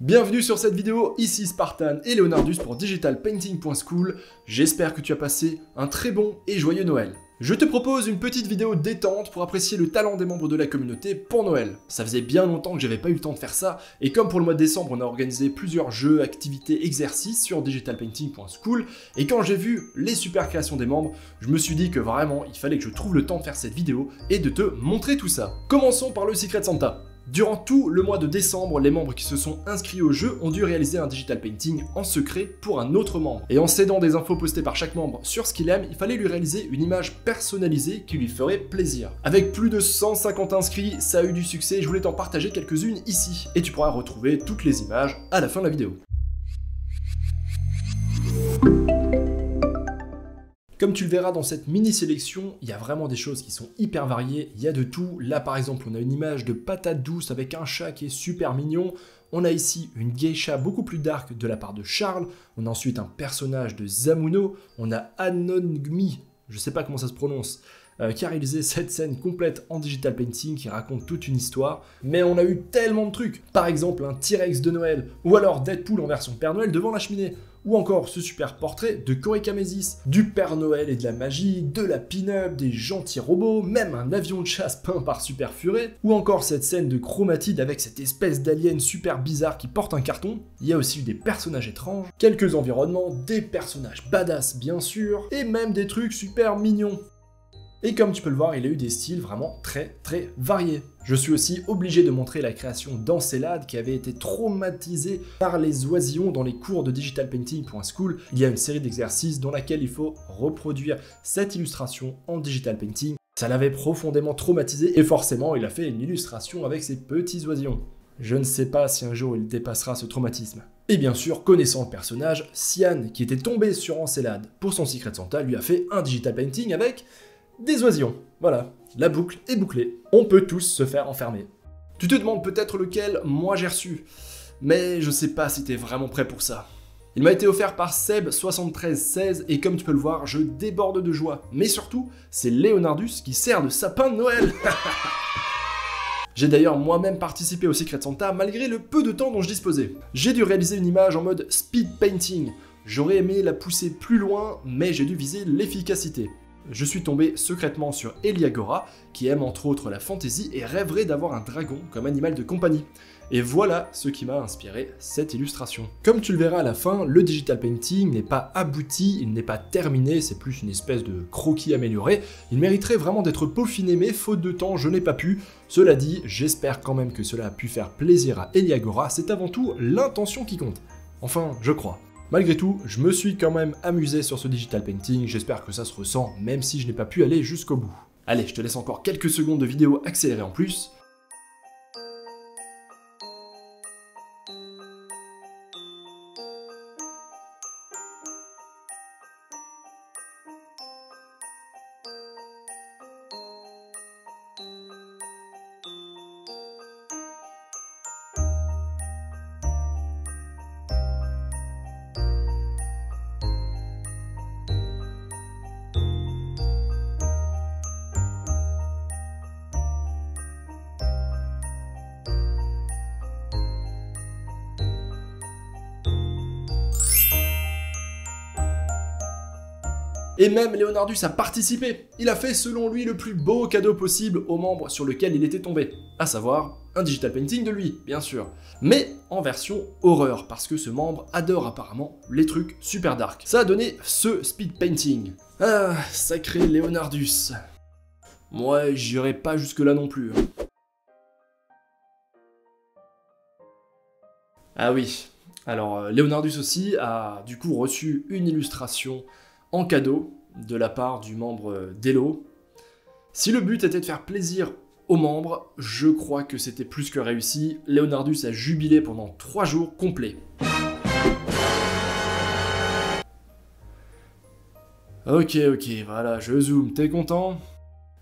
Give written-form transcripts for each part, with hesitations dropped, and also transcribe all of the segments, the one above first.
Bienvenue sur cette vidéo, ici Spartan et Leonardus pour digitalpainting.school. J'espère que tu as passé un très bon et joyeux Noël. Je te propose une petite vidéo détente pour apprécier le talent des membres de la communauté pour Noël. Ça faisait bien longtemps que j'avais pas eu le temps de faire ça, et comme pour le mois de décembre on a organisé plusieurs jeux, activités, exercices sur digitalpainting.school, et quand j'ai vu les super créations des membres, je me suis dit que vraiment il fallait que je trouve le temps de faire cette vidéo et de te montrer tout ça. Commençons par le Secret Santa. Durant tout le mois de décembre, les membres qui se sont inscrits au jeu ont dû réaliser un digital painting en secret pour un autre membre. Et en cédant des infos postées par chaque membre sur ce qu'il aime, il fallait lui réaliser une image personnalisée qui lui ferait plaisir. Avec plus de 150 inscrits, ça a eu du succès et je voulais t'en partager quelques-unes ici. Et tu pourras retrouver toutes les images à la fin de la vidéo. Comme tu le verras dans cette mini sélection, il y a vraiment des choses qui sont hyper variées, il y a de tout. Là par exemple on a une image de patate douce avec un chat qui est super mignon. On a ici une geisha beaucoup plus dark de la part de Charles. On a ensuite un personnage de Zamuno. On a Anongmi, je sais pas comment ça se prononce, qui a réalisé cette scène complète en digital painting qui raconte toute une histoire. Mais on a eu tellement de trucs, par exemple un T-Rex de Noël, ou alors Deadpool en version Père Noël devant la cheminée, ou encore ce super portrait de Corey Kamesis, du Père Noël et de la magie, de la pin-up, des gentils robots, même un avion de chasse peint par Super Furet, ou encore cette scène de chromatide avec cette espèce d'alien super bizarre qui porte un carton. Il y a aussi eu des personnages étranges, quelques environnements, des personnages badass bien sûr, et même des trucs super mignons. Et comme tu peux le voir, il a eu des styles vraiment très variés. Je suis aussi obligé de montrer la création d'Encelade qui avait été traumatisée par les oisillons dans les cours de digitalpainting.school. Il y a une série d'exercices dans laquelle il faut reproduire cette illustration en digital painting. Ça l'avait profondément traumatisé et forcément il a fait une illustration avec ces petits oisillons. Je ne sais pas si un jour il dépassera ce traumatisme. Et bien sûr, connaissant le personnage, Sian, qui était tombé sur Encelade pour son Secret Santa, lui a fait un digital painting avec des oisillons. Voilà, la boucle est bouclée. On peut tous se faire enfermer. Tu te demandes peut-être lequel moi j'ai reçu, mais je sais pas si t'es vraiment prêt pour ça. Il m'a été offert par Seb7316 et comme tu peux le voir, je déborde de joie. Mais surtout, c'est Leonardus qui sert de sapin de Noël. J'ai d'ailleurs moi-même participé au Secret Santa malgré le peu de temps dont je disposais. J'ai dû réaliser une image en mode speed painting. J'aurais aimé la pousser plus loin, mais j'ai dû viser l'efficacité. Je suis tombé secrètement sur Eliagora, qui aime entre autres la fantasy et rêverait d'avoir un dragon comme animal de compagnie. Et voilà ce qui m'a inspiré cette illustration. Comme tu le verras à la fin, le digital painting n'est pas abouti, il n'est pas terminé, c'est plus une espèce de croquis amélioré. Il mériterait vraiment d'être peaufiné, mais faute de temps, je n'ai pas pu. Cela dit, j'espère quand même que cela a pu faire plaisir à Eliagora, c'est avant tout l'intention qui compte. Enfin, je crois. Malgré tout, je me suis quand même amusé sur ce digital painting, j'espère que ça se ressent, même si je n'ai pas pu aller jusqu'au bout. Allez, je te laisse encore quelques secondes de vidéo accélérée en plus. Et même Leonardus a participé. Il a fait selon lui le plus beau cadeau possible aux membres sur lequel il était tombé, à savoir un digital painting de lui, bien sûr. Mais en version horreur, parce que ce membre adore apparemment les trucs super dark. Ça a donné ce speed painting. Ah, sacré Leonardus. Moi, j'irai pas jusque là non plus. Ah oui, alors Leonardus aussi a du coup reçu une illustration en cadeau de la part du membre d'Elo. Si le but était de faire plaisir aux membres, je crois que c'était plus que réussi. Leonardus a jubilé pendant 3 jours complets. Ok, voilà, je zoome, t'es content?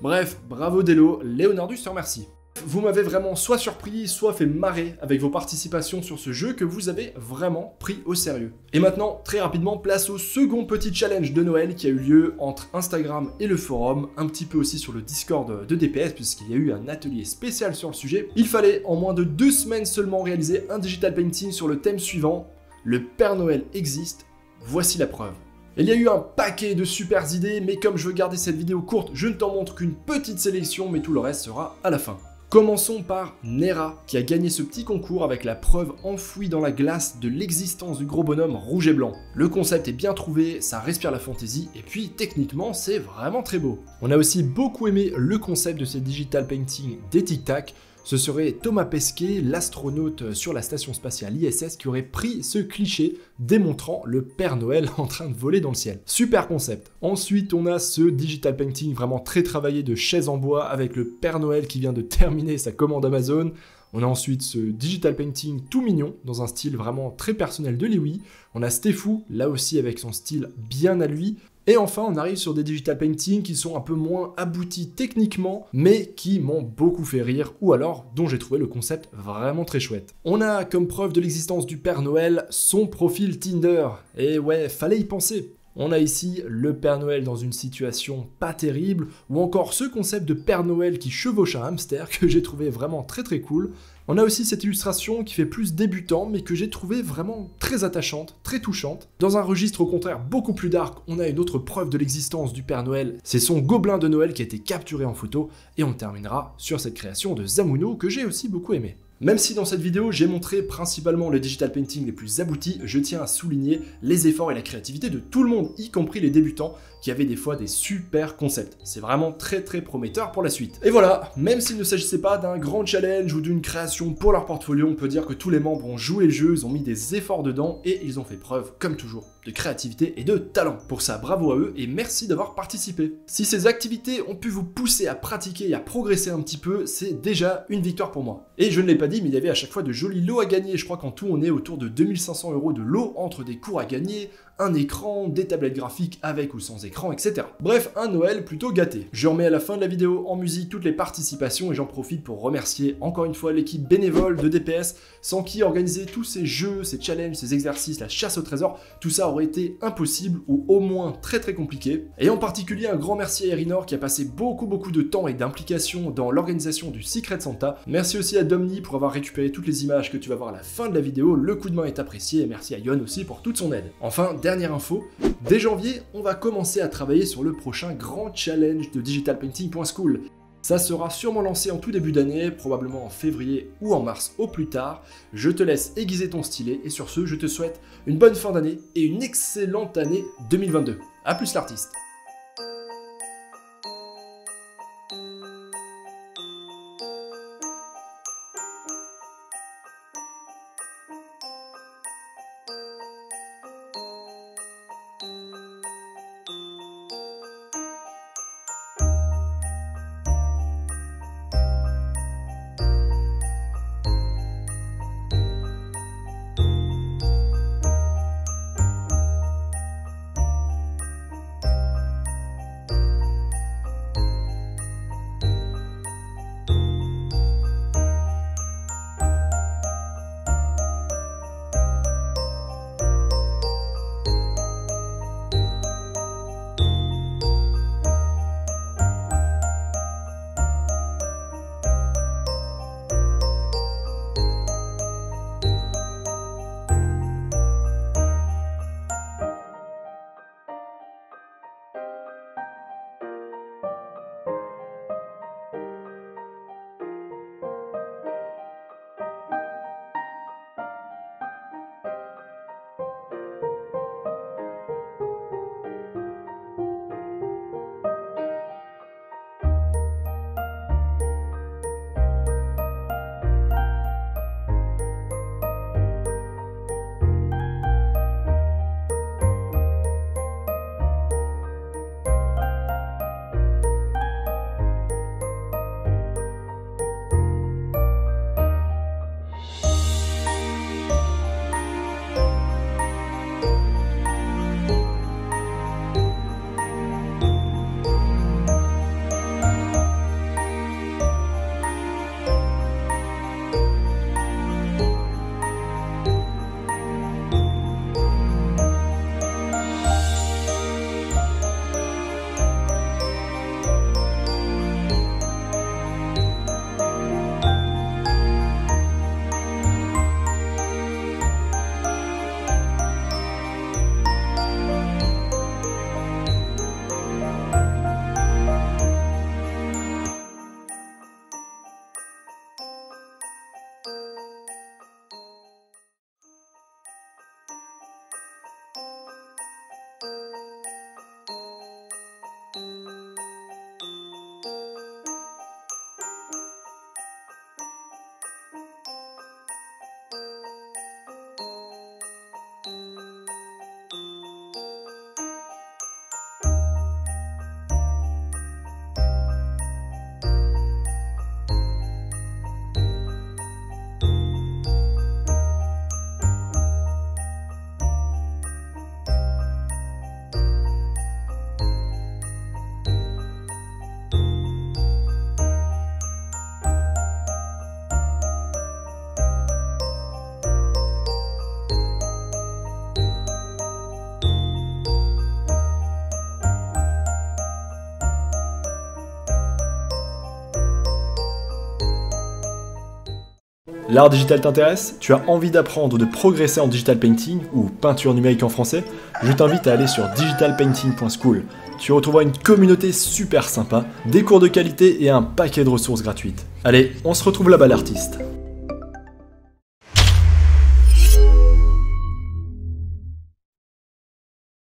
Bref, bravo d'Elo, Leonardus te remercie. Vous m'avez vraiment soit surpris, soit fait marrer avec vos participations sur ce jeu que vous avez vraiment pris au sérieux. Et maintenant, très rapidement, place au second petit challenge de Noël qui a eu lieu entre Instagram et le forum, un petit peu aussi sur le Discord de DPS puisqu'il y a eu un atelier spécial sur le sujet. Il fallait en moins de 2 semaines seulement réaliser un digital painting sur le thème suivant, le Père Noël existe, voici la preuve. Il y a eu un paquet de super idées, mais comme je veux garder cette vidéo courte, je ne t'en montre qu'une petite sélection, mais tout le reste sera à la fin. Commençons par Nera, qui a gagné ce petit concours avec la preuve enfouie dans la glace de l'existence du gros bonhomme rouge et blanc. Le concept est bien trouvé, ça respire la fantaisie, et puis techniquement c'est vraiment très beau. On a aussi beaucoup aimé le concept de ces digital paintings des Tic Tac. Ce serait Thomas Pesquet, l'astronaute sur la station spatiale ISS, qui aurait pris ce cliché démontrant le Père Noël en train de voler dans le ciel. Super concept. Ensuite, on a ce digital painting vraiment très travaillé de chaises en bois avec le Père Noël qui vient de terminer sa commande Amazon. On a ensuite ce digital painting tout mignon, dans un style vraiment très personnel de Liwi. On a Stefou, là aussi avec son style bien à lui. Et enfin, on arrive sur des digital paintings qui sont un peu moins aboutis techniquement, mais qui m'ont beaucoup fait rire, ou alors dont j'ai trouvé le concept vraiment très chouette. On a comme preuve de l'existence du Père Noël son profil Tinder. Et ouais, fallait y penser. On a ici le Père Noël dans une situation pas terrible, ou encore ce concept de Père Noël qui chevauche un hamster que j'ai trouvé vraiment très très cool. On a aussi cette illustration qui fait plus débutant, mais que j'ai trouvé vraiment très attachante, très touchante. Dans un registre au contraire beaucoup plus dark, on a une autre preuve de l'existence du Père Noël, c'est son gobelin de Noël qui a été capturé en photo, et on terminera sur cette création de Zamuno que j'ai aussi beaucoup aimé. Même si dans cette vidéo j'ai montré principalement les digital paintings les plus aboutis, je tiens à souligner les efforts et la créativité de tout le monde, y compris les débutants, qui avaient des fois des super concepts. C'est vraiment très très prometteur pour la suite. Et voilà, même s'il ne s'agissait pas d'un grand challenge ou d'une création pour leur portfolio, on peut dire que tous les membres ont joué le jeu, ils ont mis des efforts dedans et ils ont fait preuve, comme toujours, de créativité et de talent. Pour ça, bravo à eux et merci d'avoir participé. Si ces activités ont pu vous pousser à pratiquer et à progresser un petit peu, c'est déjà une victoire pour moi. Et je ne l'ai pas dit, mais il y avait à chaque fois de jolis lots à gagner. Je crois qu'en tout, on est autour de 2500 € de lots entre des cours à gagner, un écran, des tablettes graphiques avec ou sans écran, etc. Bref, un Noël plutôt gâté. Je remets à la fin de la vidéo en musique toutes les participations et j'en profite pour remercier encore une fois l'équipe bénévole de DPS, sans qui organiser tous ces jeux, ces challenges, ces exercices, la chasse au trésor, tout ça aurait été impossible ou au moins très très compliqué. Et en particulier un grand merci à Erinor qui a passé beaucoup de temps et d'implication dans l'organisation du Secret Santa. Merci aussi à Domni pour avoir récupéré toutes les images que tu vas voir à la fin de la vidéo, le coup de main est apprécié et merci à Yon aussi pour toute son aide. Enfin, dernière info, dès janvier, on va commencer à travailler sur le prochain grand challenge de digitalpainting.school. Ça sera sûrement lancé en tout début d'année, probablement en février ou en mars au plus tard. Je te laisse aiguiser ton stylet et sur ce, je te souhaite une bonne fin d'année et une excellente année 2022. A plus l'artiste. L'art digital t'intéresse? Tu as envie d'apprendre ou de progresser en digital painting ou peinture numérique en français? Je t'invite à aller sur digitalpainting.school. Tu retrouveras une communauté super sympa, des cours de qualité et un paquet de ressources gratuites. Allez, on se retrouve là-bas l'artiste.